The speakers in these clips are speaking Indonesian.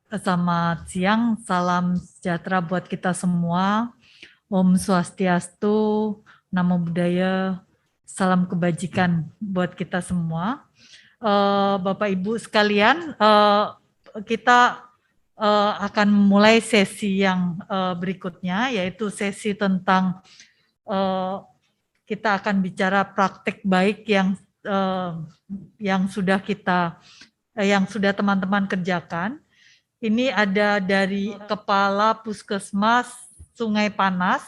Selamat siang, salam sejahtera buat kita semua. Om Swastiastu, Namo Buddhaya, salam kebajikan buat kita semua. Bapak Ibu sekalian, kita akan mulai sesi yang berikutnya, yaitu sesi tentang kita akan bicara praktek baik yang sudah teman-teman kerjakan. Ini ada dari Kepala Puskesmas Sungai Panas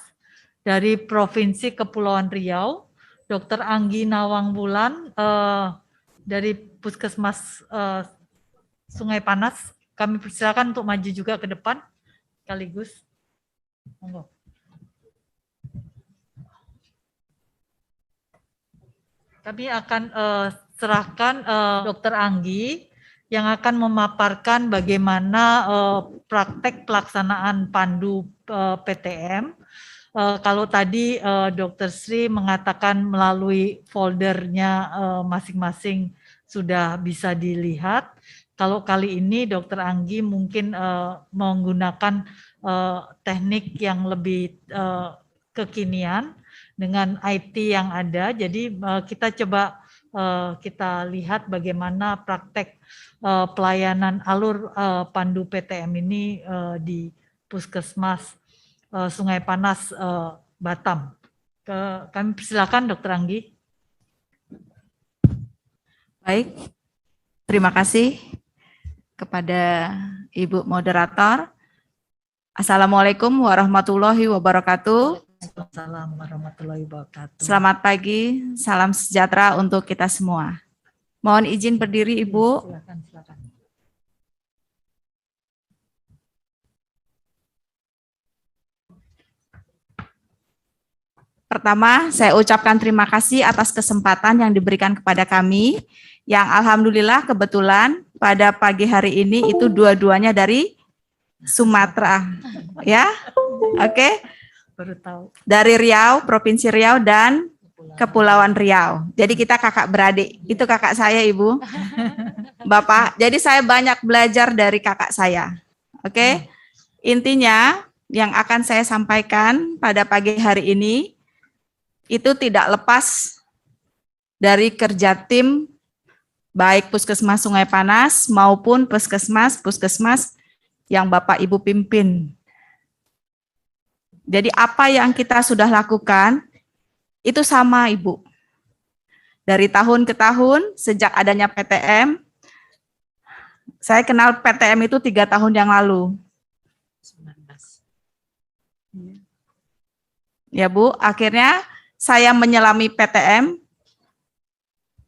dari Provinsi Kepulauan Riau, Dr. Anggi Nawang Wulan dari Puskesmas Sungai Panas. Kami persilakan untuk maju juga ke depan sekaligus. Monggo. Kami akan serahkan Dr. Anggi yang akan memaparkan bagaimana praktek pelaksanaan pandu PTM. Kalau tadi Dr. Sri mengatakan melalui foldernya masing-masing sudah bisa dilihat. Kalau kali ini Dr. Anggi mungkin menggunakan teknik yang lebih kekinian dengan IT yang ada. Jadi kita coba kita lihat bagaimana praktek pelayanan alur pandu PTM ini di Puskesmas Sungai Panas Batam. Kami persilakan Dr. Anggi. Baik, terima kasih kepada Ibu Moderator. Assalamualaikum warahmatullahi wabarakatuh. Assalamualaikum warahmatullahi wabarakatuh. Selamat pagi, salam sejahtera untuk kita semua. Mohon izin berdiri, Ibu. Silakan. Pertama, saya ucapkan terima kasih atas kesempatan yang diberikan kepada kami, yang alhamdulillah kebetulan pada pagi hari ini itu dua-duanya dari Sumatera, ya, oke? Baru tahu. Dari Riau, Provinsi Riau dan Kepulauan Riau. Jadi kita kakak beradik. Itu kakak saya, Ibu. Bapak. Jadi saya banyak belajar dari kakak saya. Oke? Intinya yang akan saya sampaikan pada pagi hari ini itu tidak lepas dari kerja tim baik Puskesmas Sungai Panas maupun puskesmas yang Bapak Ibu pimpin. Jadi apa yang kita sudah lakukan, itu sama Ibu. Dari tahun ke tahun, sejak adanya PTM, saya kenal PTM itu 3 tahun yang lalu. Ya Bu, akhirnya saya menyelami PTM,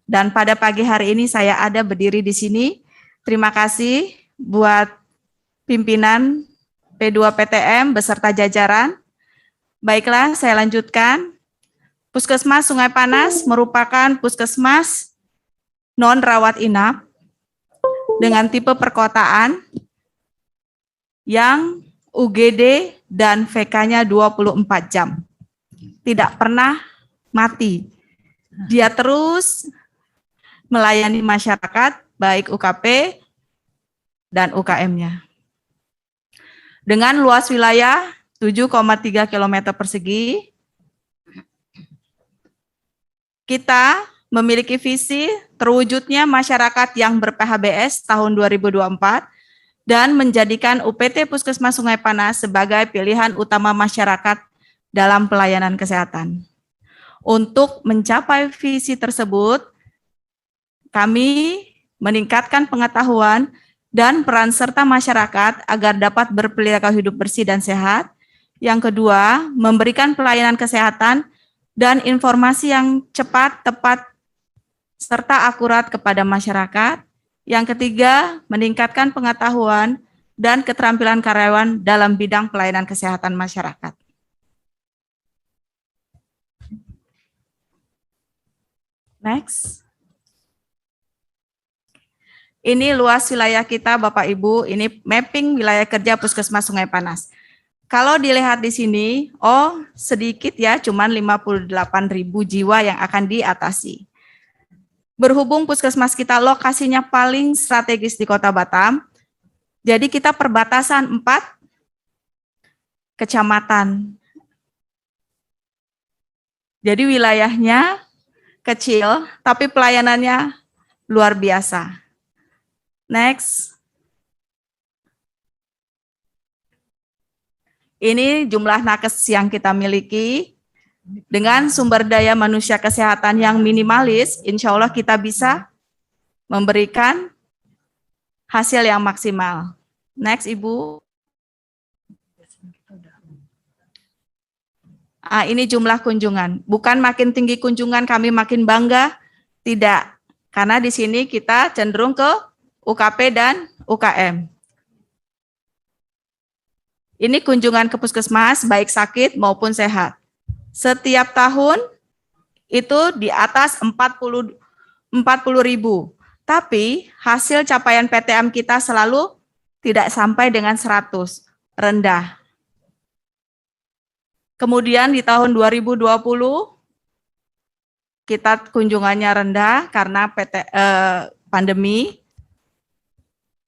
dan pada pagi hari ini saya ada berdiri di sini. Terima kasih buat pimpinan P2 PTM beserta jajaran. Baiklah, saya lanjutkan. Puskesmas Sungai Panas merupakan puskesmas non-rawat inap dengan tipe perkotaan yang UGD dan VK-nya 24 jam. Tidak pernah mati. Dia terus melayani masyarakat, baik UKP dan UKM-nya. Dengan luas wilayah 7,3 km persegi, kita memiliki visi terwujudnya masyarakat yang ber-PHBS tahun 2024 dan menjadikan UPT Puskesmas Sungai Panas sebagai pilihan utama masyarakat dalam pelayanan kesehatan. Untuk mencapai visi tersebut, kami meningkatkan pengetahuan dan peran serta masyarakat agar dapat berperilaku hidup bersih dan sehat. Yang kedua, memberikan pelayanan kesehatan dan informasi yang cepat, tepat, serta akurat kepada masyarakat. Yang ketiga, meningkatkan pengetahuan dan keterampilan karyawan dalam bidang pelayanan kesehatan masyarakat. Next. Ini luas wilayah kita, Bapak Ibu. Ini mapping wilayah kerja Puskesmas Sungai Panas. Kalau dilihat di sini, sedikit ya, cuman 58.000 jiwa yang akan diatasi. Berhubung puskesmas kita lokasinya paling strategis di Kota Batam, Jadi kita perbatasan 4 kecamatan. Jadi wilayahnya kecil, tapi pelayanannya luar biasa. Next. Ini jumlah nakes yang kita miliki. Dengan sumber daya manusia kesehatan yang minimalis, insya Allah kita bisa memberikan hasil yang maksimal. Next, Ibu. Ini jumlah kunjungan. Bukan makin tinggi kunjungan kami makin bangga, tidak. Karena di sini kita cenderung ke UKP dan UKM. Ini kunjungan ke puskesmas, baik sakit maupun sehat. Setiap tahun itu di atas 40.000. Tapi hasil capaian PTM kita selalu tidak sampai dengan 100, rendah. Kemudian di tahun 2020 kita kunjungannya rendah karena pandemi.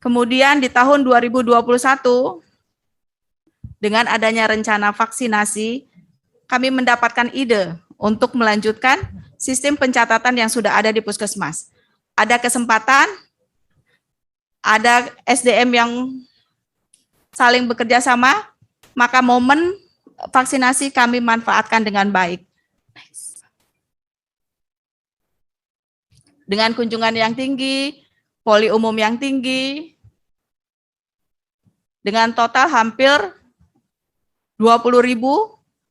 Kemudian di tahun 2021 dengan adanya rencana vaksinasi, kami mendapatkan ide untuk melanjutkan sistem pencatatan yang sudah ada di puskesmas. Ada kesempatan, ada SDM yang saling bekerja sama, maka momen vaksinasi kami manfaatkan dengan baik. Dengan kunjungan yang tinggi, poli umum yang tinggi, dengan total hampir 20.000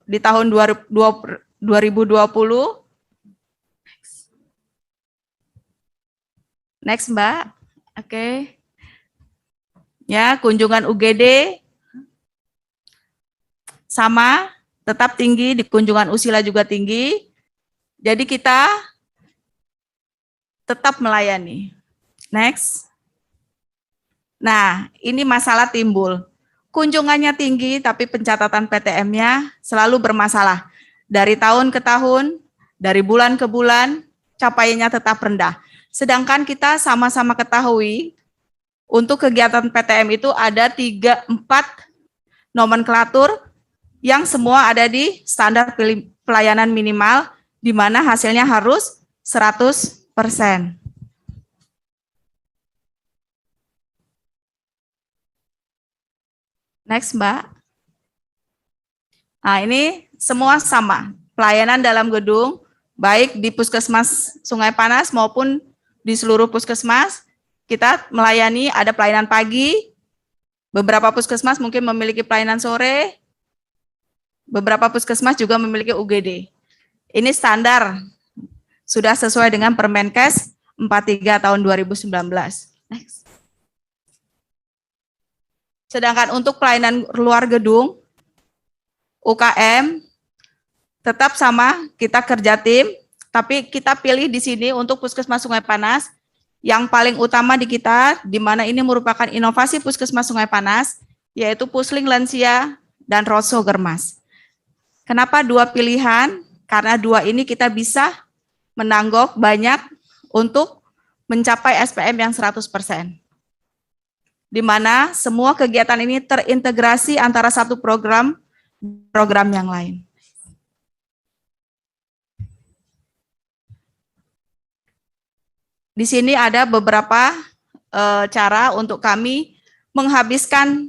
di tahun 2020. Next, Mbak. Oke. Ya, kunjungan UGD sama, tetap tinggi, di kunjungan Usila juga tinggi. Jadi kita tetap melayani. Next. Nah, ini masalah timbul. Kunjungannya tinggi, tapi pencatatan PTM-nya selalu bermasalah. Dari tahun ke tahun, dari bulan ke bulan, capaiannya tetap rendah. Sedangkan kita sama-sama ketahui, untuk kegiatan PTM itu ada 3-4 nomenklatur yang semua ada di standar pelayanan minimal, di mana hasilnya harus 100%. Next, Mbak. Nah, ini semua sama. Pelayanan dalam gedung, baik di Puskesmas Sungai Panas maupun di seluruh puskesmas, kita melayani, ada pelayanan pagi, beberapa puskesmas mungkin memiliki pelayanan sore, beberapa puskesmas juga memiliki UGD. Ini standar, sudah sesuai dengan Permenkes 43 tahun 2019. Next. Sedangkan untuk pelayanan luar gedung, UKM, tetap sama, kita kerja tim, tapi kita pilih di sini untuk Puskesmas Sungai Panas, yang paling utama di kita, di mana ini merupakan inovasi Puskesmas Sungai Panas, yaitu Pusling Lansia dan Roso Germas. Kenapa 2 pilihan? Karena 2 ini kita bisa menanggok banyak untuk mencapai SPM yang 100%. Di mana semua kegiatan ini terintegrasi antara satu program yang lain. Di sini ada beberapa cara untuk kami menghabiskan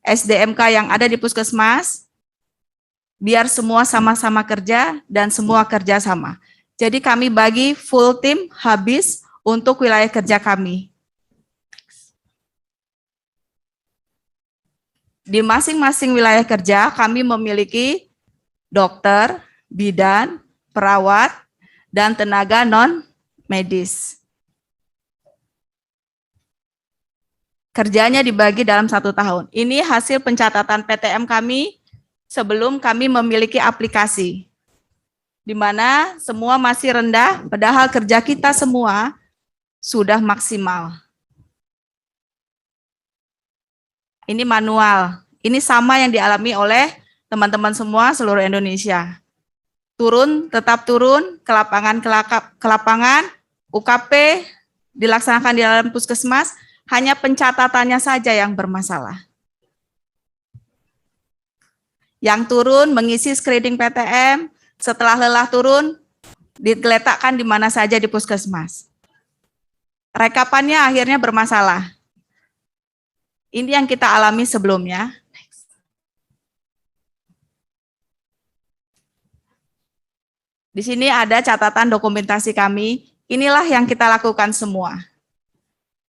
SDMK yang ada di puskesmas, biar semua sama-sama kerja dan semua kerja sama. Jadi kami bagi full tim habis untuk wilayah kerja kami. Di masing-masing wilayah kerja kami memiliki dokter, bidan, perawat, dan tenaga non-medis. Kerjanya dibagi dalam 1 tahun. Ini hasil pencatatan PTM kami sebelum kami memiliki aplikasi. Di mana semua masih rendah, padahal kerja kita semua sudah maksimal. Ini manual. Ini sama yang dialami oleh teman-teman semua seluruh Indonesia. Tetap turun ke lapangan, UKP dilaksanakan di dalam puskesmas, hanya pencatatannya saja yang bermasalah. Yang turun mengisi screening PTM, setelah lelah turun, diletakkan di mana saja di puskesmas. Rekapannya akhirnya bermasalah. Ini yang kita alami sebelumnya. Di sini ada catatan dokumentasi kami. Inilah yang kita lakukan semua.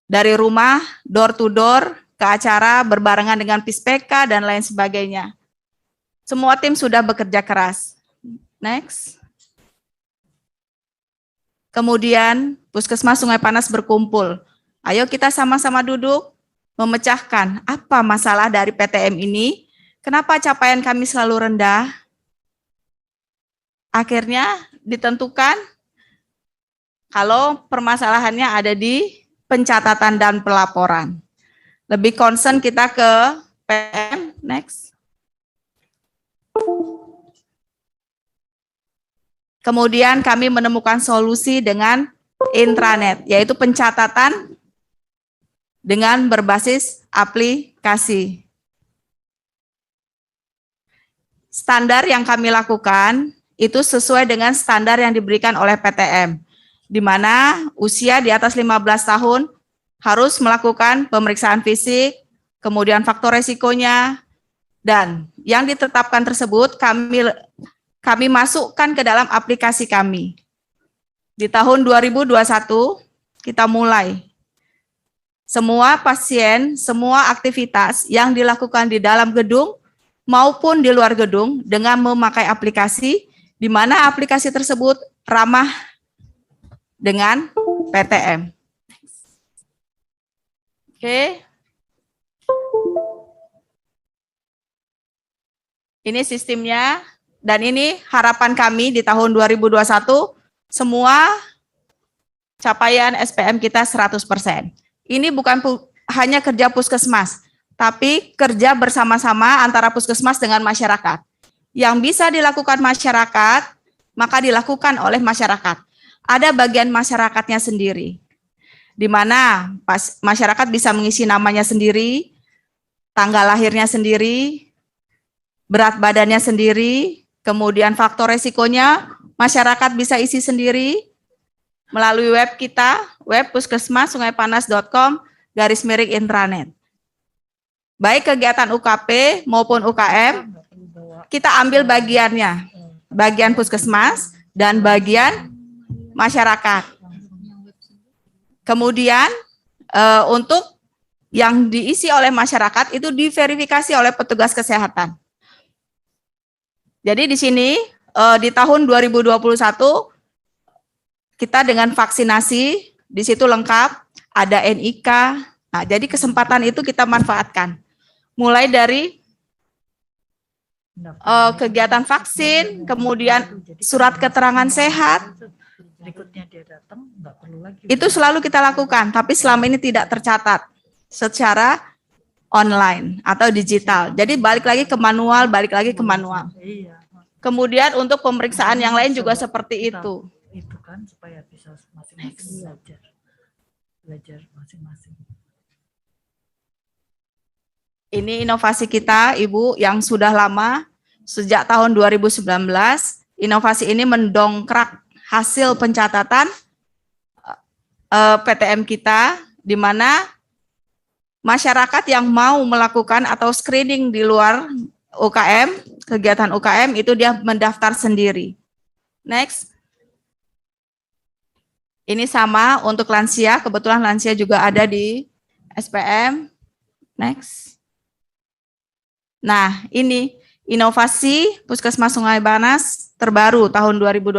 Dari rumah, door to door, ke acara, berbarengan dengan PISPK, dan lain sebagainya. Semua tim sudah bekerja keras. Next. Kemudian, Puskesmas Sungai Panas berkumpul. Ayo kita sama-sama duduk, memecahkan apa masalah dari PTM ini, kenapa capaian kami selalu rendah. Akhirnya ditentukan kalau permasalahannya ada di pencatatan dan pelaporan. Lebih concern kita ke PM, next. Kemudian kami menemukan solusi dengan intranet, yaitu pencatatan dengan berbasis aplikasi. Standar yang kami lakukan itu sesuai dengan standar yang diberikan oleh PTM, di mana usia di atas 15 tahun harus melakukan pemeriksaan fisik, kemudian faktor resikonya, dan yang ditetapkan tersebut kami masukkan ke dalam aplikasi kami. Di tahun 2021 kita mulai. Semua pasien, semua aktivitas yang dilakukan di dalam gedung maupun di luar gedung dengan memakai aplikasi, di mana aplikasi tersebut ramah dengan PTM. Oke. Ini sistemnya, dan ini harapan kami di tahun 2021, semua capaian SPM kita 100%. Ini bukan hanya kerja puskesmas, tapi kerja bersama-sama antara puskesmas dengan masyarakat. Yang bisa dilakukan masyarakat, maka dilakukan oleh masyarakat. Ada bagian masyarakatnya sendiri, di mana masyarakat bisa mengisi namanya sendiri, tanggal lahirnya sendiri, berat badannya sendiri, kemudian faktor resikonya masyarakat bisa isi sendiri melalui web kita, web puskesmas-sungaipanas.com/intranet. Baik kegiatan UKP maupun UKM, kita ambil bagiannya, bagian puskesmas dan bagian masyarakat. Kemudian untuk yang diisi oleh masyarakat itu diverifikasi oleh petugas kesehatan. Jadi di sini di tahun 2021 kita dengan vaksinasi, di situ lengkap, ada NIK. Nah, jadi kesempatan itu kita manfaatkan. Mulai dari kegiatan vaksin, kemudian surat keterangan sehat, berikutnya dia datang, nggak perlu lagi. itu selalu kita lakukan, tapi selama ini tidak tercatat secara online atau digital. Jadi balik lagi ke manual, Iya. Kemudian untuk pemeriksaan yang lain juga seperti itu. Itu kan supaya bisa masing-masing belajar masing-masing. Ini inovasi kita, Ibu, yang sudah lama, sejak tahun 2019, inovasi ini mendongkrak hasil pencatatan PTM kita, di mana masyarakat yang mau melakukan atau screening di luar UKM, kegiatan UKM, itu dia mendaftar sendiri. Next. Ini sama untuk lansia, kebetulan lansia juga ada di SPM. Next. Nah, ini inovasi Puskesmas Sungai Panas terbaru tahun 2021.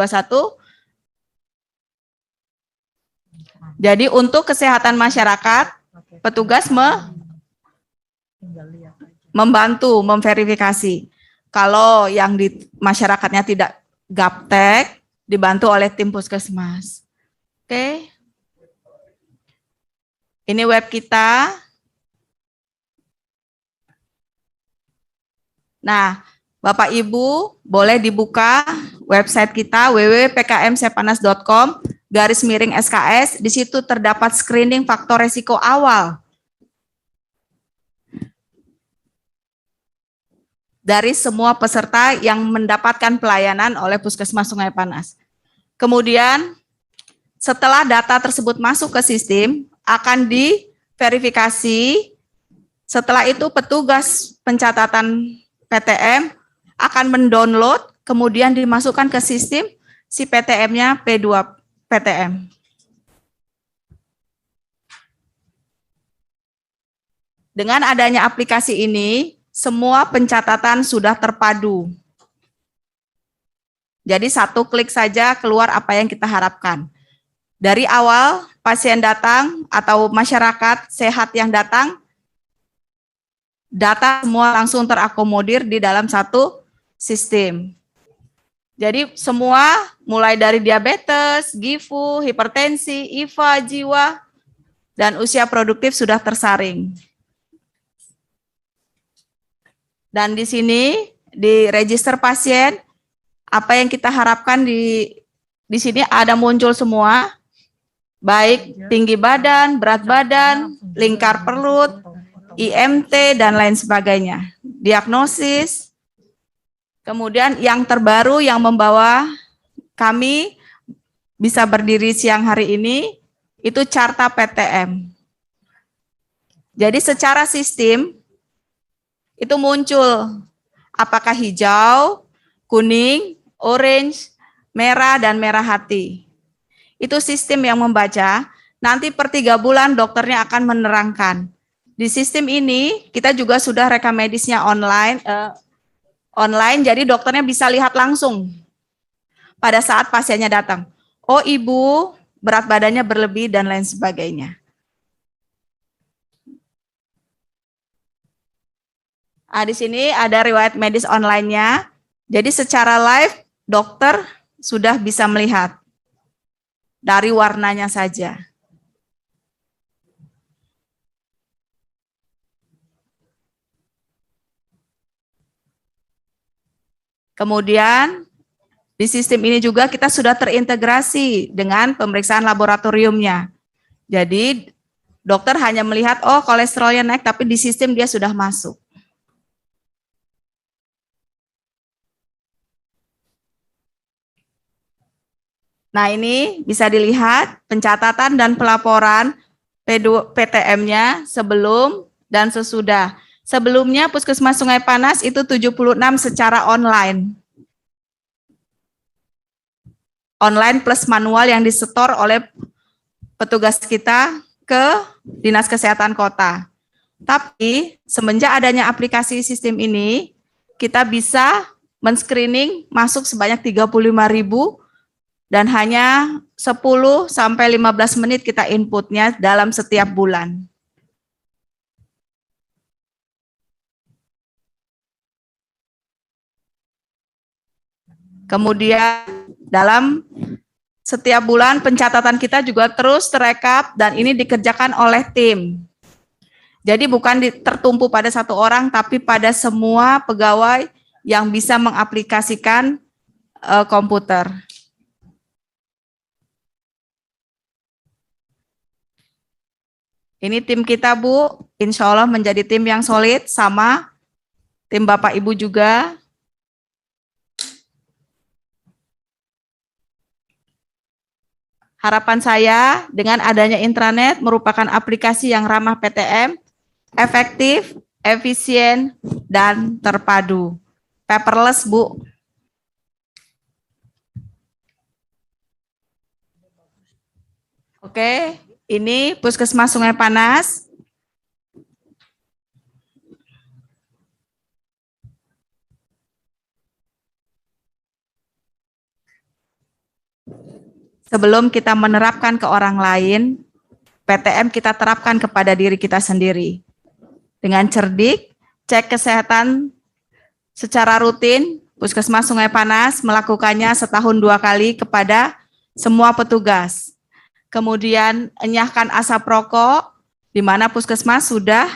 Jadi untuk kesehatan masyarakat, petugas membantu memverifikasi. Kalau yang di masyarakatnya tidak gaptek, dibantu oleh tim puskesmas. Oke. Ini web kita. Nah, Bapak Ibu boleh dibuka website kita www.pkmsepanas.com/SKS. Di situ terdapat screening faktor resiko awal dari semua peserta yang mendapatkan pelayanan oleh Puskesmas Sungai Panas. Kemudian setelah data tersebut masuk ke sistem, akan diverifikasi. Setelah itu petugas pencatatan PTM akan mendownload, kemudian dimasukkan ke sistem si PTM-nya P2 PTM. Dengan adanya aplikasi ini, semua pencatatan sudah terpadu. Jadi satu klik saja keluar apa yang kita harapkan. Dari awal pasien datang atau masyarakat sehat yang datang, data semua langsung terakomodir di dalam satu sistem. Jadi semua mulai dari diabetes, gifu, hipertensi, IVA, jiwa, dan usia produktif sudah tersaring. Dan di sini di register pasien, apa yang kita harapkan di sini ada muncul semua, baik tinggi badan, berat badan, lingkar perut, IMT, dan lain sebagainya. Diagnosis, kemudian yang terbaru yang membawa kami bisa berdiri siang hari ini, itu Carta PTM. Jadi secara sistem, itu muncul apakah hijau, kuning, orange, merah, dan merah hati. Itu sistem yang membaca, nanti per 3 bulan dokternya akan menerangkan. Di sistem ini kita juga sudah rekam medisnya online, jadi dokternya bisa lihat langsung pada saat pasiennya datang. Oh ibu, berat badannya berlebih dan lain sebagainya. Di sini ada riwayat medis online-nya. Jadi secara live dokter sudah bisa melihat dari warnanya saja. Kemudian di sistem ini juga kita sudah terintegrasi dengan pemeriksaan laboratoriumnya. Jadi dokter hanya melihat, oh kolesterolnya naik, tapi di sistem dia sudah masuk. Nah ini bisa dilihat pencatatan dan pelaporan PTM-nya sebelum dan sesudah. Sebelumnya Puskesmas Sungai Panas itu 76 secara online. Online plus manual yang disetor oleh petugas kita ke Dinas Kesehatan Kota. Tapi semenjak adanya aplikasi sistem ini, kita bisa men-screening masuk sebanyak 35.000 dan hanya 10 sampai 15 menit kita inputnya dalam setiap bulan. Kemudian dalam setiap bulan pencatatan kita juga terus terekap dan ini dikerjakan oleh tim. Jadi bukan tertumpu pada satu orang tapi pada semua pegawai yang bisa mengaplikasikan komputer. Ini tim kita Bu, insya Allah menjadi tim yang solid sama tim Bapak Ibu juga. Harapan saya dengan adanya intranet merupakan aplikasi yang ramah PTM, efektif, efisien, dan terpadu. Paperless, Bu. Oke, ini Puskesmas Sungai Panas. Sebelum kita menerapkan ke orang lain, PTM kita terapkan kepada diri kita sendiri. Dengan cerdik, cek kesehatan secara rutin, Puskesmas Sungai Panas melakukannya setahun 2 kali kepada semua petugas. Kemudian enyahkan asap rokok, di mana Puskesmas sudah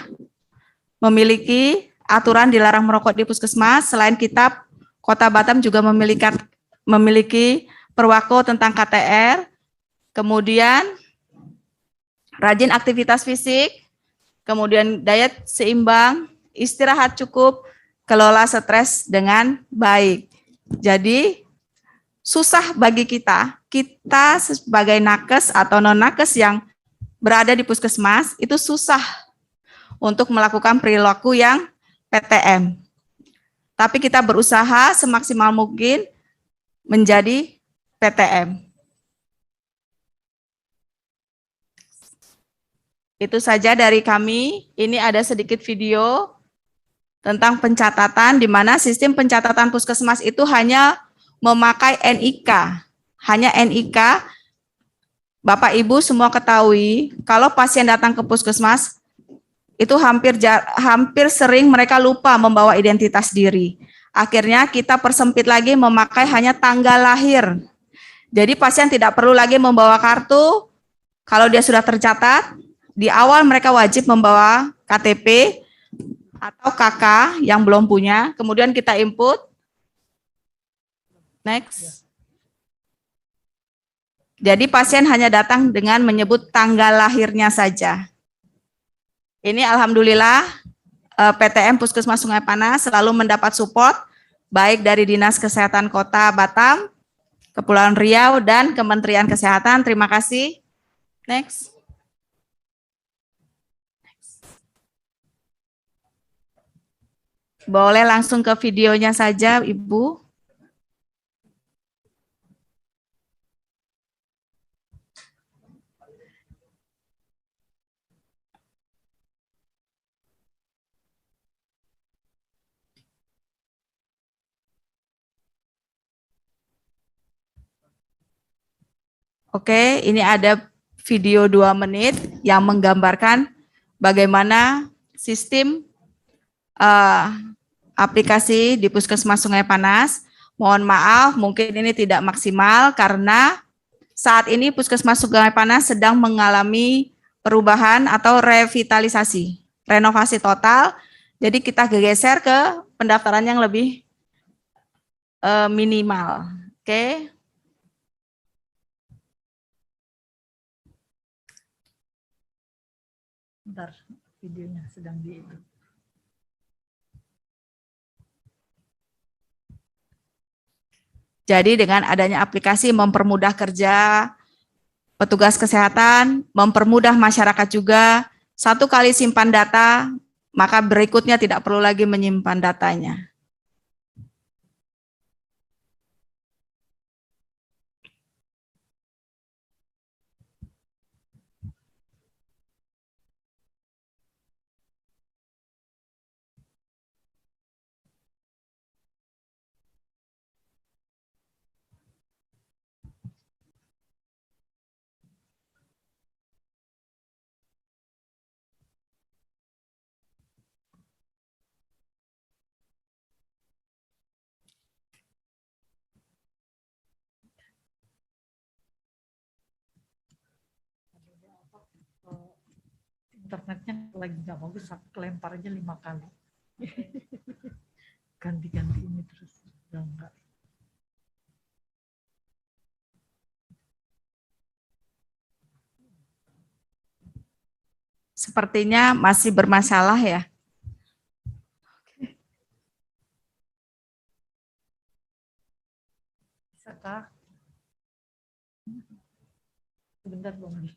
memiliki aturan dilarang merokok di Puskesmas. Selain kita, Kota Batam juga memiliki Perwako tentang KTR, kemudian rajin aktivitas fisik, kemudian diet seimbang, istirahat cukup, kelola stres dengan baik. Jadi susah bagi kita sebagai nakes atau non-nakes yang berada di puskesmas itu susah untuk melakukan perilaku yang PTM. Tapi kita berusaha semaksimal mungkin menjadi PTM. Itu saja dari kami. Ini ada sedikit video tentang pencatatan, di mana sistem pencatatan puskesmas itu hanya memakai NIK. Hanya NIK. Bapak Ibu semua ketahui, kalau pasien datang ke puskesmas, itu hampir sering mereka lupa membawa identitas diri. Akhirnya kita persempit lagi memakai hanya tanggal lahir. Jadi pasien tidak perlu lagi membawa kartu. Kalau dia sudah tercatat, di awal mereka wajib membawa KTP atau KK yang belum punya. Kemudian kita input. Next. Jadi pasien hanya datang dengan menyebut tanggal lahirnya saja. Ini alhamdulillah PTM Puskesmas Sungai Panas selalu mendapat support baik dari Dinas Kesehatan Kota Batam, Kepulauan Riau, dan Kementerian Kesehatan. Terima kasih. Next. Boleh langsung ke videonya saja, Ibu. Oke, ini ada video 2 menit yang menggambarkan bagaimana sistem aplikasi di Puskesmas Sungai Panas. Mohon maaf, mungkin ini tidak maksimal karena saat ini Puskesmas Sungai Panas sedang mengalami perubahan atau revitalisasi, renovasi total. Jadi kita geser ke pendaftaran yang lebih minimal. Oke. Bentar, videonya sedang diedit. Jadi dengan adanya aplikasi mempermudah kerja petugas kesehatan, mempermudah masyarakat juga. Satu kali simpan data, maka berikutnya tidak perlu lagi menyimpan datanya. Internetnya lagi nggak bagus, aku kelempar aja 5 kali. Ganti-ganti ini terus, udah enggak. Sepertinya masih bermasalah ya. Bisakah? Sebentar Bang.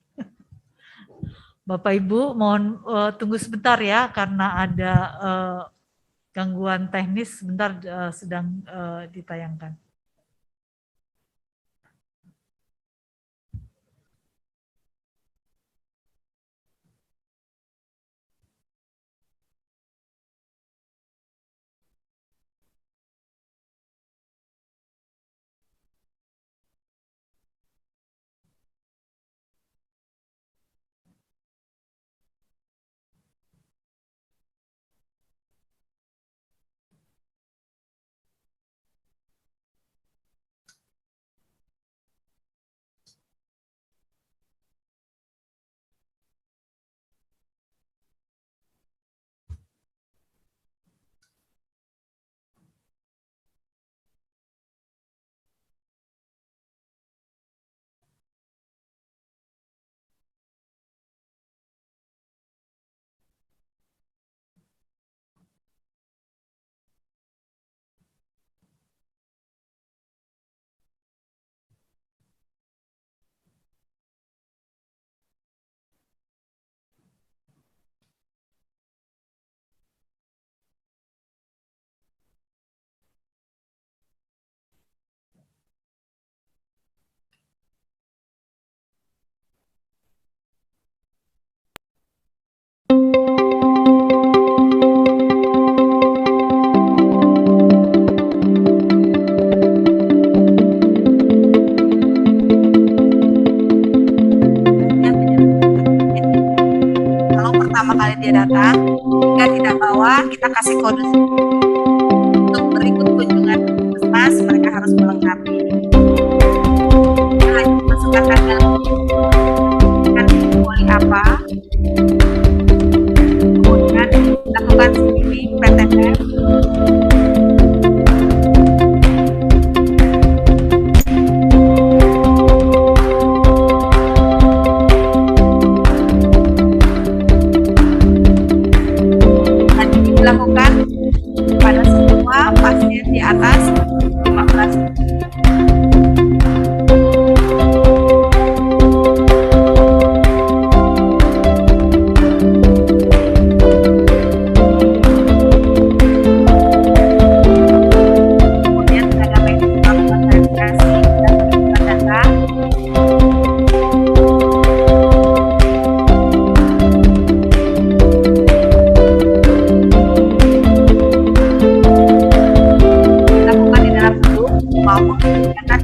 Bapak Ibu mohon tunggu sebentar ya karena ada gangguan teknis sebentar, sedang ditayangkan. bawah kita kasih kode untuk berikut kunjungan puskesmas, mereka harus melengkapi. Kita masukkan tanggal poli apa, kemudian lakukan sendiri PTM. Dilakukan pada semua pasien di atas 15. Kemudian tenaga medis melakukan verifikasi dan penyimpanan data. Dilakukan di dalam gedung maupun kegiatan.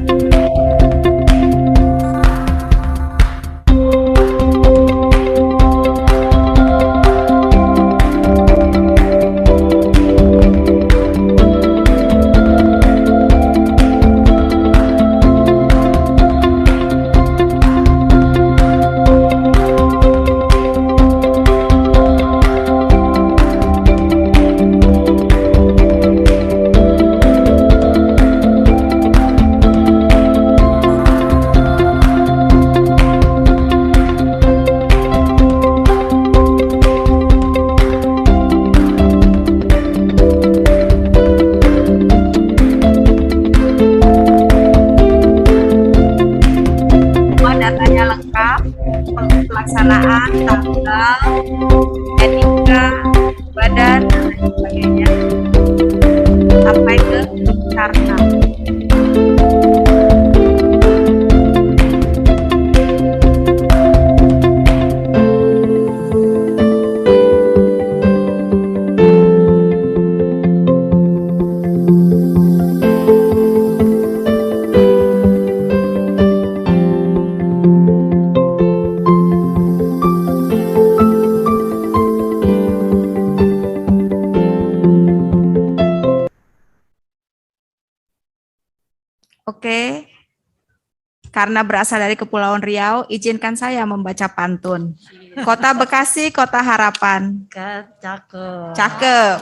Datanya lengkap, pelaksanaan, tanggal, etika, badan, dan lain sebagainya, sampai ke karna. Oke, karena berasal dari Kepulauan Riau, izinkan saya membaca pantun. Kota Bekasi, Kota Harapan. Cakep. Cakep.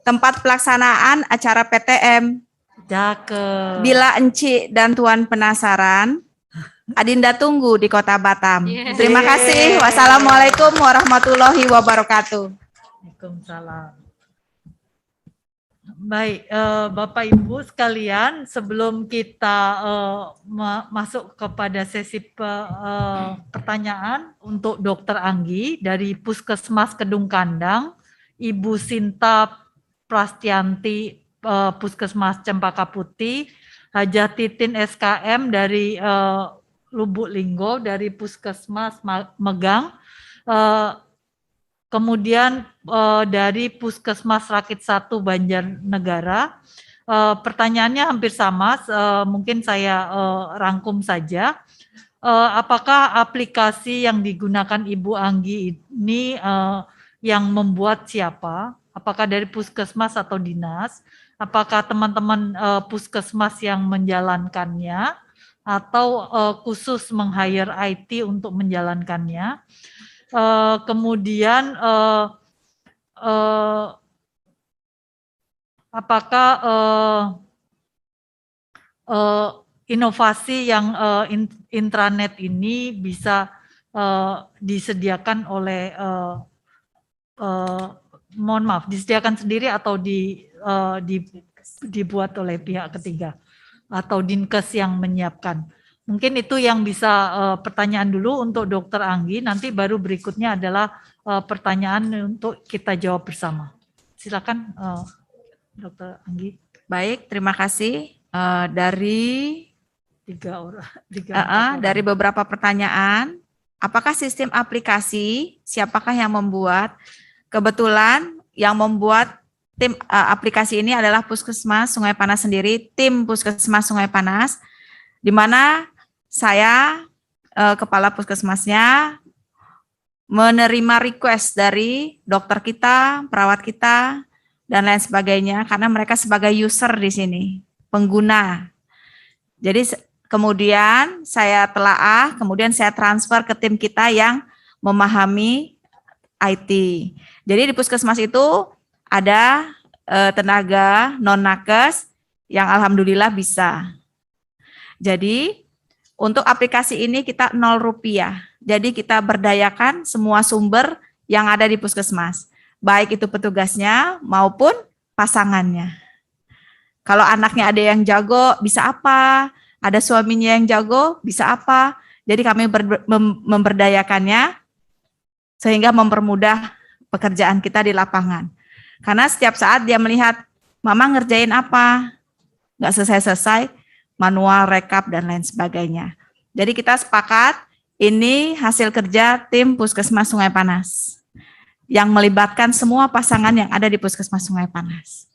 Tempat pelaksanaan acara PTM. Cakep. Bila Enci dan Tuan penasaran, Adinda tunggu di Kota Batam. Terima kasih. Wassalamualaikum warahmatullahi wabarakatuh. Waalaikumsalam. Baik, Bapak Ibu sekalian, sebelum kita masuk kepada sesi pertanyaan untuk Dr. Anggi dari Puskesmas Kedung Kandang, Ibu Sinta Prastianti Puskesmas Cempaka Putih, Hajah Titin SKM dari Lubuk Linggo dari Puskesmas Megang, kemudian dari Puskesmas Rakit 1 Banjarnegara. Pertanyaannya hampir sama, mungkin saya rangkum saja. Apakah aplikasi yang digunakan Ibu Anggi ini yang membuat siapa? Apakah dari puskesmas atau dinas? Apakah teman-teman puskesmas yang menjalankannya? Atau khusus meng-hire IT untuk menjalankannya? Kemudian apakah inovasi yang intranet ini bisa disediakan oleh mohon maaf, disediakan sendiri atau dibuat oleh pihak ketiga atau Dinkes yang menyiapkan? Mungkin itu yang bisa pertanyaan dulu untuk Dr. Anggi, nanti baru berikutnya adalah pertanyaan untuk kita jawab bersama. Silakan Dr. Anggi. Baik, terima kasih. Dari dari beberapa pertanyaan, apakah sistem aplikasi, siapakah yang membuat? Kebetulan yang membuat tim aplikasi ini adalah Puskesmas Sungai Panas sendiri, tim Puskesmas Sungai Panas, di mana saya kepala puskesmasnya menerima request dari dokter kita, perawat kita, dan lain sebagainya, karena mereka sebagai user di sini, pengguna. Jadi kemudian saya telaah, kemudian saya transfer ke tim kita yang memahami IT. Jadi di puskesmas itu ada tenaga non-nakes yang alhamdulillah bisa. Jadi untuk aplikasi ini kita 0 rupiah. Jadi kita berdayakan semua sumber yang ada di puskesmas. Baik itu petugasnya maupun pasangannya. Kalau anaknya ada yang jago, bisa apa? Ada suaminya yang jago, bisa apa? Jadi kami memberdayakannya sehingga mempermudah pekerjaan kita di lapangan. Karena setiap saat dia melihat, mama ngerjain apa? Nggak selesai-selesai, manual, rekap, dan lain sebagainya. Jadi kita sepakat, ini hasil kerja tim Puskesmas Sungai Panas yang melibatkan semua pasangan yang ada di Puskesmas Sungai Panas.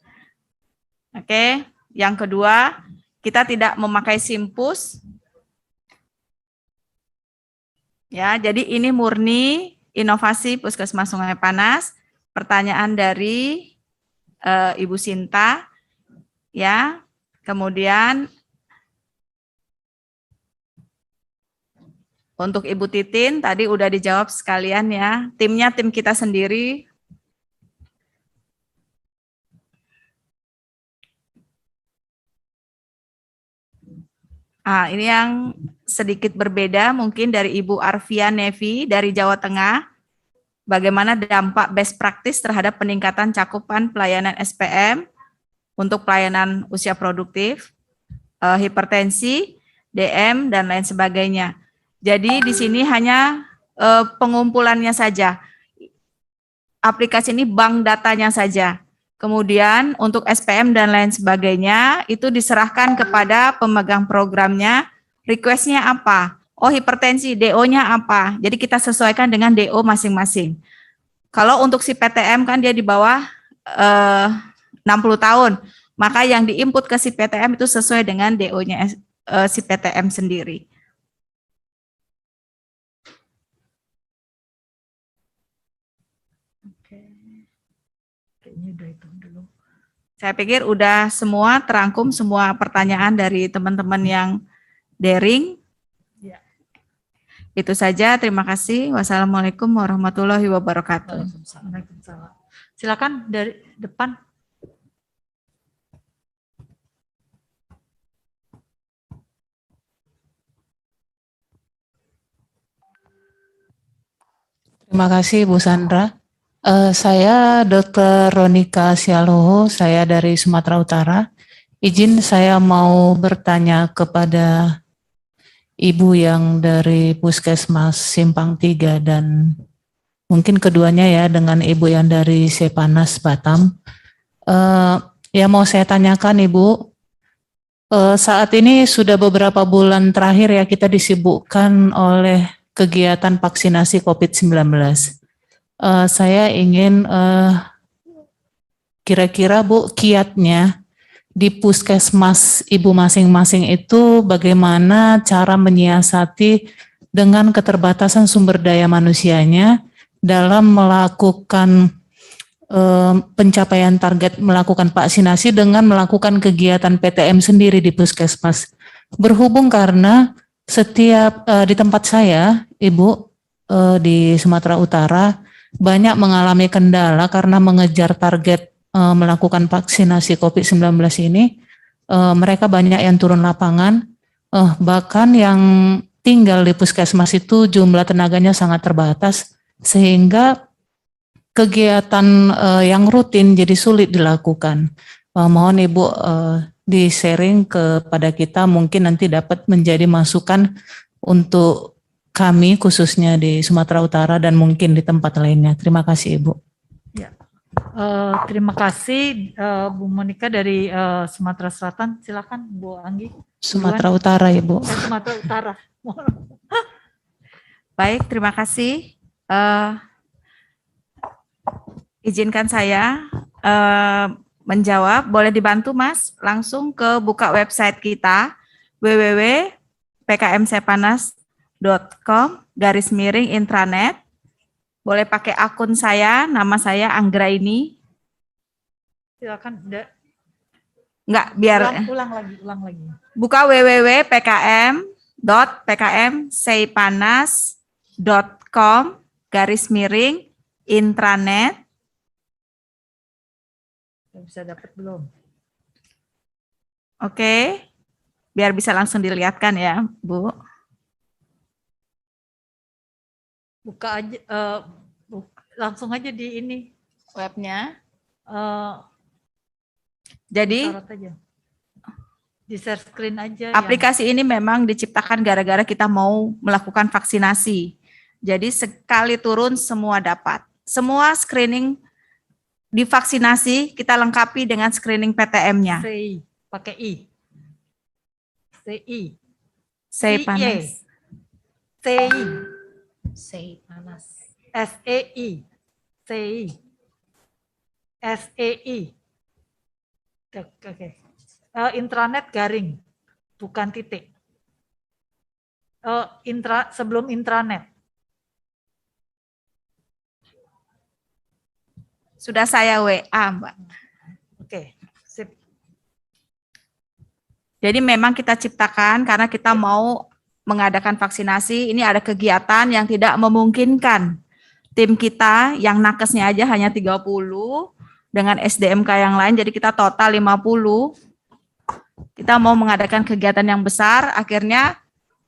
Oke, yang kedua, kita tidak memakai simpus. Ya, jadi ini murni inovasi Puskesmas Sungai Panas. Pertanyaan dari Ibu Sinta, ya. Kemudian untuk Ibu Titin tadi udah dijawab sekalian ya. Timnya tim kita sendiri. Ini yang sedikit berbeda mungkin dari Ibu Arvia Nevi dari Jawa Tengah. Bagaimana dampak best practice terhadap peningkatan cakupan pelayanan SPM untuk pelayanan usia produktif, hipertensi, DM, dan lain sebagainya. Jadi di sini hanya pengumpulannya saja. Aplikasi ini bank datanya saja. Kemudian untuk SPM dan lain sebagainya itu diserahkan kepada pemegang programnya, request-nya apa? Oh, hipertensi, DO-nya apa? Jadi kita sesuaikan dengan DO masing-masing. Kalau untuk si PTM kan dia di bawah 60 tahun, maka yang diinput ke si PTM itu sesuai dengan DO-nya si PTM sendiri. Saya pikir udah semua terangkum semua pertanyaan dari teman-teman yang daring. Ya. Itu saja, terima kasih. Wassalamualaikum warahmatullahi wabarakatuh. Waalaikumsalam. Silakan dari depan. Terima kasih Bu Sandra. Saya Dr. Ronika Sialoho, saya dari Sumatera Utara. Izin saya mau bertanya kepada Ibu yang dari Puskesmas Simpang 3 dan mungkin keduanya ya dengan Ibu yang dari Sepanas Batam. Ya mau saya tanyakan Ibu, saat ini sudah beberapa bulan terakhir ya kita disibukkan oleh kegiatan vaksinasi COVID-19. Saya ingin kira-kira Bu, kiatnya di puskesmas Ibu masing-masing itu bagaimana cara menyiasati dengan keterbatasan sumber daya manusianya dalam melakukan pencapaian target melakukan vaksinasi dengan melakukan kegiatan PTM sendiri di puskesmas. Berhubung karena setiap di tempat saya, Ibu, di Sumatera Utara, banyak mengalami kendala karena mengejar target melakukan vaksinasi COVID-19 ini. Mereka banyak yang turun lapangan, bahkan yang tinggal di puskesmas itu jumlah tenaganya sangat terbatas, sehingga kegiatan yang rutin jadi sulit dilakukan. Mohon Ibu di-sharing kepada kita, mungkin nanti dapat menjadi masukan untuk kami khususnya di Sumatera Utara dan mungkin di tempat lainnya. Terima kasih Ibu. Ya. Terima kasih Bu Monika dari Sumatera Selatan. Silakan Bu Anggi. Sumatera Utara Ibu. Sumatera Utara. Baik, terima kasih. Izinkan saya menjawab. Boleh dibantu Mas? Langsung ke buka website kita www.pkmsepanas.com/intranet. Boleh pakai akun saya, nama saya Anggraini. Silakan. Enggak, biar Ulang lagi. buka www.pkm.seipanas.com/intranet. Bisa dapat belum? Oke, biar bisa langsung dilihatkan ya, Bu. Buka aja, langsung aja di ini Webnya. eh, Jadi sorot aja. Di share screen aja. aplikasi ini memang diciptakan gara-gara kita mau melakukan vaksinasi. Jadi sekali turun semua dapat. Semua screening divaksinasi kita lengkapi dengan screening PTM-nya. CI, pakai I. CI. Seipanas. CI. Seipanas. SEI. CI. SEI. Oke. Intranet garing, bukan titik. Sebelum intranet. Sudah saya WA, Mbak. Oke, sip. Jadi memang kita ciptakan karena kita mau mengadakan vaksinasi, ini ada kegiatan yang tidak memungkinkan. Tim kita yang nakesnya aja hanya 30 dengan SDMK yang lain, jadi kita total 50. Kita mau mengadakan kegiatan yang besar, akhirnya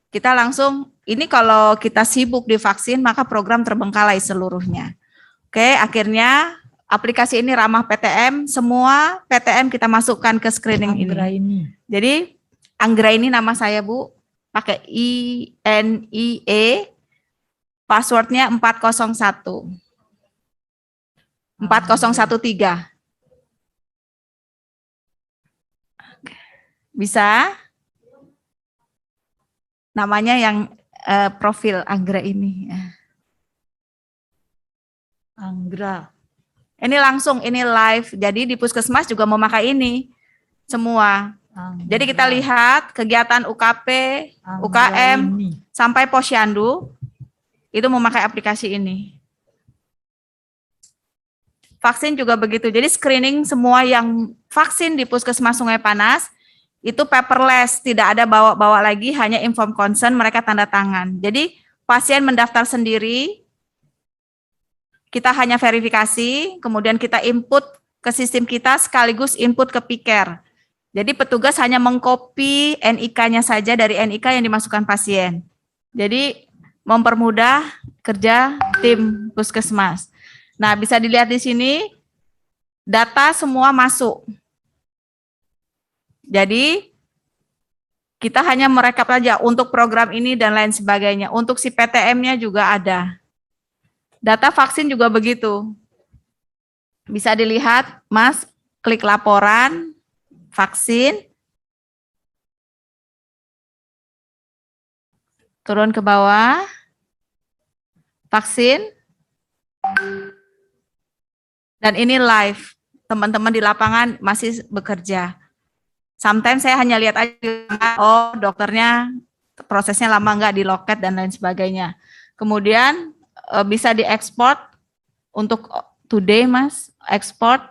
kita langsung, ini kalau kita sibuk di vaksin, maka program terbengkalai seluruhnya. Oke, akhirnya aplikasi ini ramah PTM, semua PTM kita masukkan ke screening ini. Jadi Anggraini nama saya, Bu, pakai INIE, passwordnya 401. 4013. Bisa? Namanya yang profil Anggra ini. Anggra. Ini langsung, ini live. Jadi di Puskesmas juga memakai ini. Semua. Anggra. Jadi kita lihat kegiatan UKP, UKM, sampai Posyandu, itu memakai aplikasi ini. Vaksin juga begitu. Jadi screening semua yang vaksin di Puskesmas Sungai Panas, itu paperless, tidak ada bawa-bawa lagi, hanya inform consent, mereka tanda tangan. Jadi pasien mendaftar sendiri, kita hanya verifikasi, kemudian kita input ke sistem kita sekaligus input ke Piker. Jadi petugas hanya mengcopy NIK-nya saja dari NIK yang dimasukkan pasien. Jadi mempermudah kerja tim Puskesmas. Nah, bisa dilihat di sini, data semua masuk. Jadi kita hanya merekap saja untuk program ini dan lain sebagainya. Untuk si PTM-nya juga ada. Data vaksin juga begitu. Bisa dilihat, Mas, klik laporan, vaksin. Turun ke bawah. Vaksin. Dan ini live. Teman-teman di lapangan masih bekerja. Sometimes saya hanya lihat aja, oh dokternya prosesnya lama nggak di loket dan lain sebagainya. Kemudian bisa diekspor untuk today, Mas, ekspor.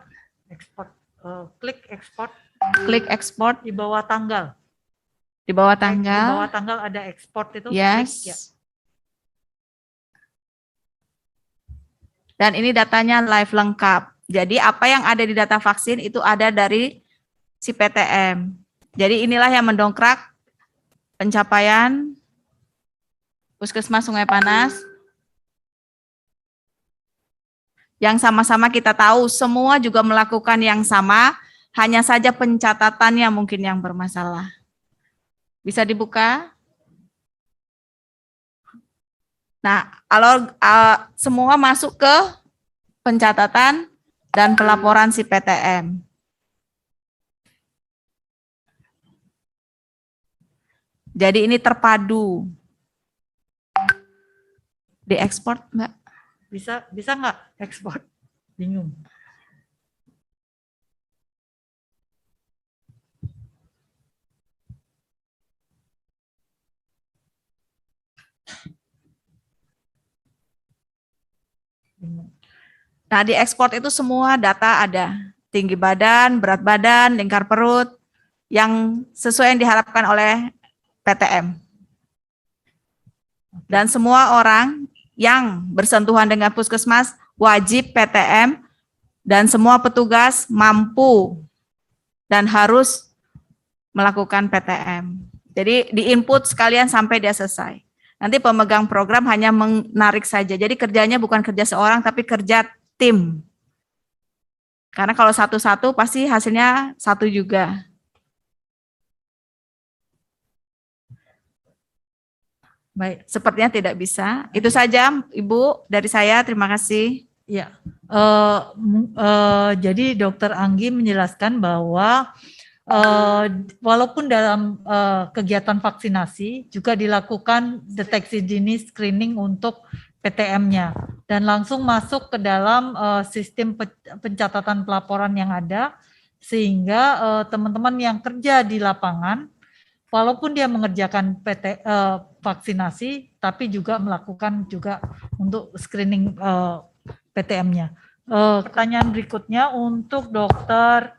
Klik ekspor. Klik ekspor. Di bawah tanggal. Di bawah Di tanggal. bawah tanggal ada ekspor itu. Yes. Klik, ya. Dan ini datanya live lengkap. Jadi apa yang ada di data vaksin itu ada dari si PTM. Jadi inilah yang mendongkrak pencapaian Puskesmas Sungai Panas. Yang sama-sama kita tahu semua juga melakukan yang sama, hanya saja pencatatannya mungkin yang bermasalah. Bisa dibuka? Nah, kalau semua masuk ke pencatatan dan pelaporan si PTM. Jadi ini terpadu. Diekspor, Mbak? Bisa nggak ekspor? Bingung. Nah, di ekspor itu semua data ada. Tinggi badan, berat badan, lingkar perut, yang sesuai yang diharapkan oleh PTM. Dan semua orang yang bersentuhan dengan puskesmas wajib PTM dan semua petugas mampu dan harus melakukan PTM. Jadi di-input sekalian sampai dia selesai. Nanti pemegang program hanya menarik saja. Jadi kerjanya bukan kerja seorang tapi kerja tim. Karena kalau satu-satu pasti hasilnya satu juga. Baik, Sepertinya tidak bisa. Itu saja Ibu dari saya. Terima kasih. ya. Jadi Dokter Anggi menjelaskan bahwa walaupun dalam kegiatan vaksinasi juga dilakukan deteksi dini screening untuk PTM-nya dan langsung masuk ke dalam sistem pencatatan pelaporan yang ada sehingga teman-teman yang kerja di lapangan walaupun dia mengerjakan vaksinasi tapi juga melakukan juga untuk screening PTM-nya. Pertanyaan berikutnya untuk Dokter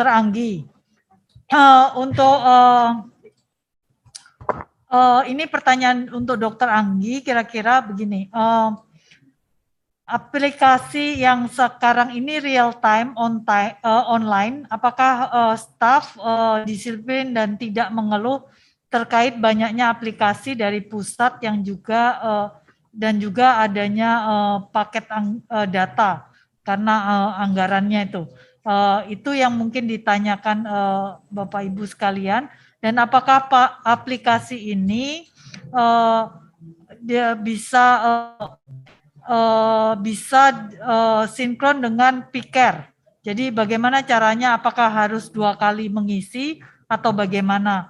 Anggi. Untuk ini pertanyaan untuk Dokter Anggi, kira-kira begini. Aplikasi yang sekarang ini real time online, apakah staf disiplin dan tidak mengeluh terkait banyaknya aplikasi dari pusat yang juga dan juga adanya paket data karena anggarannya itu. Itu yang mungkin ditanyakan Bapak Ibu sekalian. Dan apakah aplikasi ini dia bisa sinkron dengan Piker. Jadi bagaimana caranya? Apakah harus 2 kali mengisi atau bagaimana?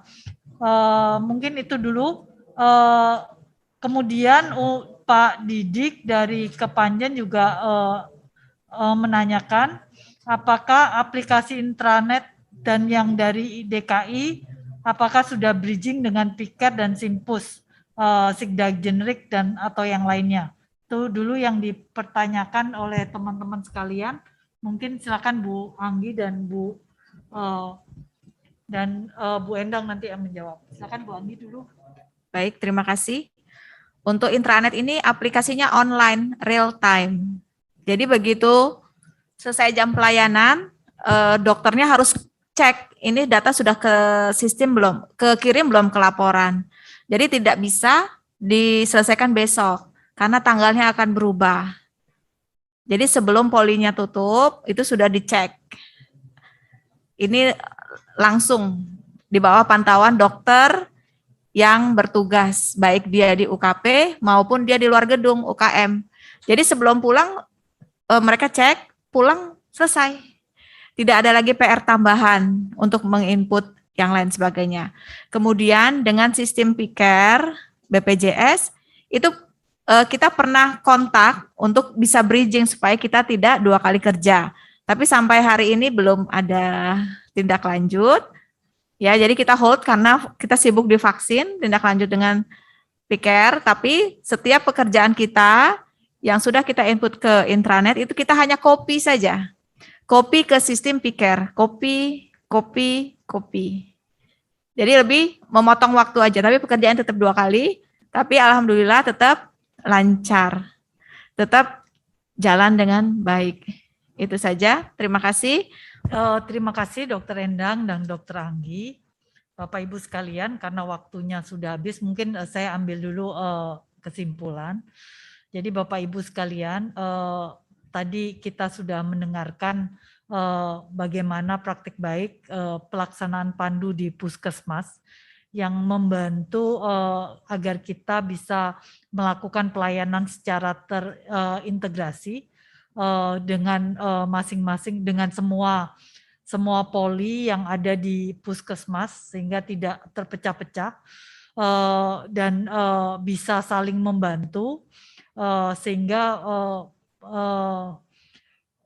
Mungkin itu dulu. Kemudian Pak Didik dari Kepanjen juga menanyakan apakah aplikasi intranet dan yang dari DKI apakah sudah bridging dengan Piker dan Simpus, Sigda generik dan atau yang lainnya. Itu dulu yang dipertanyakan oleh teman-teman sekalian. Mungkin silakan Bu Anggi dan Bu Endang nanti yang menjawab. Silakan Bu Anggi dulu. Baik, terima kasih. Untuk intranet ini aplikasinya online, real time. Jadi begitu selesai jam pelayanan, dokternya harus cek ini data sudah ke sistem belum, kekirim belum ke laporan. Jadi tidak bisa diselesaikan besok karena tanggalnya akan berubah. Jadi sebelum polinya tutup itu sudah dicek. Ini langsung di bawah pantauan dokter yang bertugas, baik dia di UKP maupun dia di luar gedung UKM. Jadi sebelum pulang mereka cek, pulang selesai. Tidak ada lagi PR tambahan untuk menginput yang lain sebagainya. Kemudian dengan sistem Piker BPJS itu kita pernah kontak untuk bisa bridging supaya kita tidak 2 kali kerja. Tapi sampai hari ini belum ada tindak lanjut. Ya, jadi kita hold karena kita sibuk di vaksin, tindak lanjut dengan Piker, tapi setiap pekerjaan kita yang sudah kita input ke intranet itu kita hanya copy saja. Copy ke sistem Piker, copy. Jadi lebih memotong waktu aja, tapi pekerjaan tetap 2 kali, tapi alhamdulillah tetap lancar. Tetap jalan dengan baik. Itu saja, terima kasih. Terima kasih Dokter Endang dan Dokter Anggi. Bapak Ibu sekalian, karena waktunya sudah habis, mungkin saya ambil dulu kesimpulan. Jadi Bapak Ibu sekalian, tadi kita sudah mendengarkan bagaimana praktik baik pelaksanaan pandu di puskesmas yang membantu agar kita bisa melakukan pelayanan secara terintegrasi dengan masing-masing dengan semua poli yang ada di puskesmas sehingga tidak terpecah-pecah dan bisa saling membantu sehingga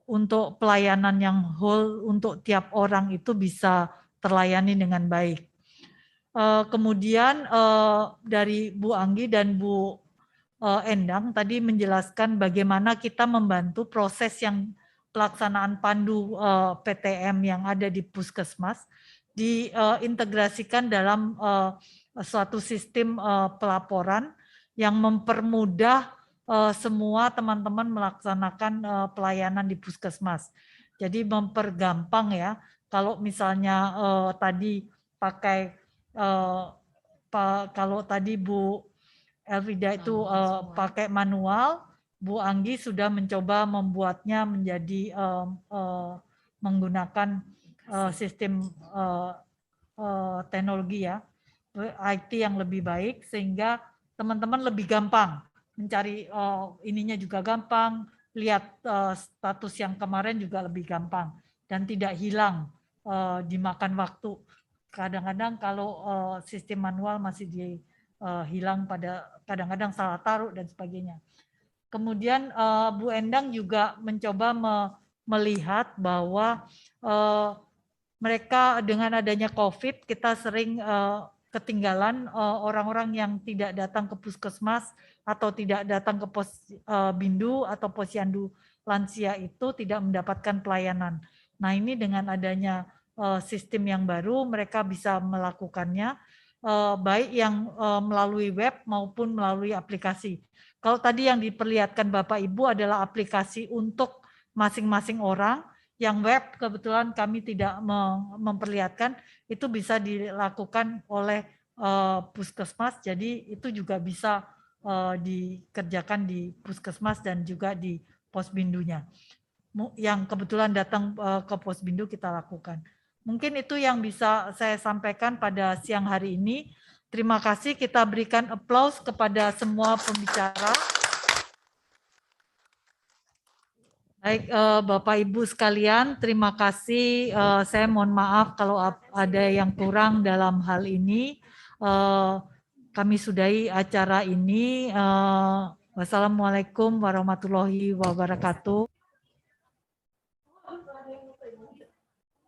untuk pelayanan yang whole untuk tiap orang itu bisa terlayani dengan baik. Kemudian dari Bu Anggi dan Bu Endang tadi menjelaskan bagaimana kita membantu proses yang pelaksanaan pandu PTM yang ada di Puskesmas diintegrasikan dalam suatu sistem pelaporan yang mempermudah semua teman-teman melaksanakan pelayanan di Puskesmas. Jadi mempergampang ya. Kalau misalnya tadi pakai kalau tadi Bu Elvida itu pakai manual, Bu Anggi sudah mencoba membuatnya menjadi menggunakan sistem teknologi ya, IT yang lebih baik sehingga teman-teman lebih gampang mencari ininya juga gampang, lihat status yang kemarin juga lebih gampang dan tidak hilang dimakan waktu. Kadang-kadang kalau sistem manual masih hilang pada kadang-kadang salah taruh dan sebagainya. Kemudian Bu Endang juga mencoba melihat bahwa mereka dengan adanya COVID kita sering ketinggalan orang-orang yang tidak datang ke puskesmas atau tidak datang ke posbindu atau posyandu lansia itu tidak mendapatkan pelayanan. Nah ini dengan adanya sistem yang baru mereka bisa melakukannya baik yang melalui web maupun melalui aplikasi. Kalau tadi yang diperlihatkan Bapak Ibu adalah aplikasi untuk masing-masing orang, yang web kebetulan kami tidak memperlihatkan, itu bisa dilakukan oleh puskesmas, jadi itu juga bisa dikerjakan di puskesmas dan juga di posbindunya. Yang kebetulan datang ke posbindu kita lakukan. Mungkin itu yang bisa saya sampaikan pada siang hari ini. Terima kasih, kita berikan aplaus kepada semua pembicara. Baik, Bapak Ibu sekalian, terima kasih. Saya mohon maaf kalau ada yang kurang dalam hal ini. Kami sudahi acara ini. Wassalamualaikum warahmatullahi wabarakatuh.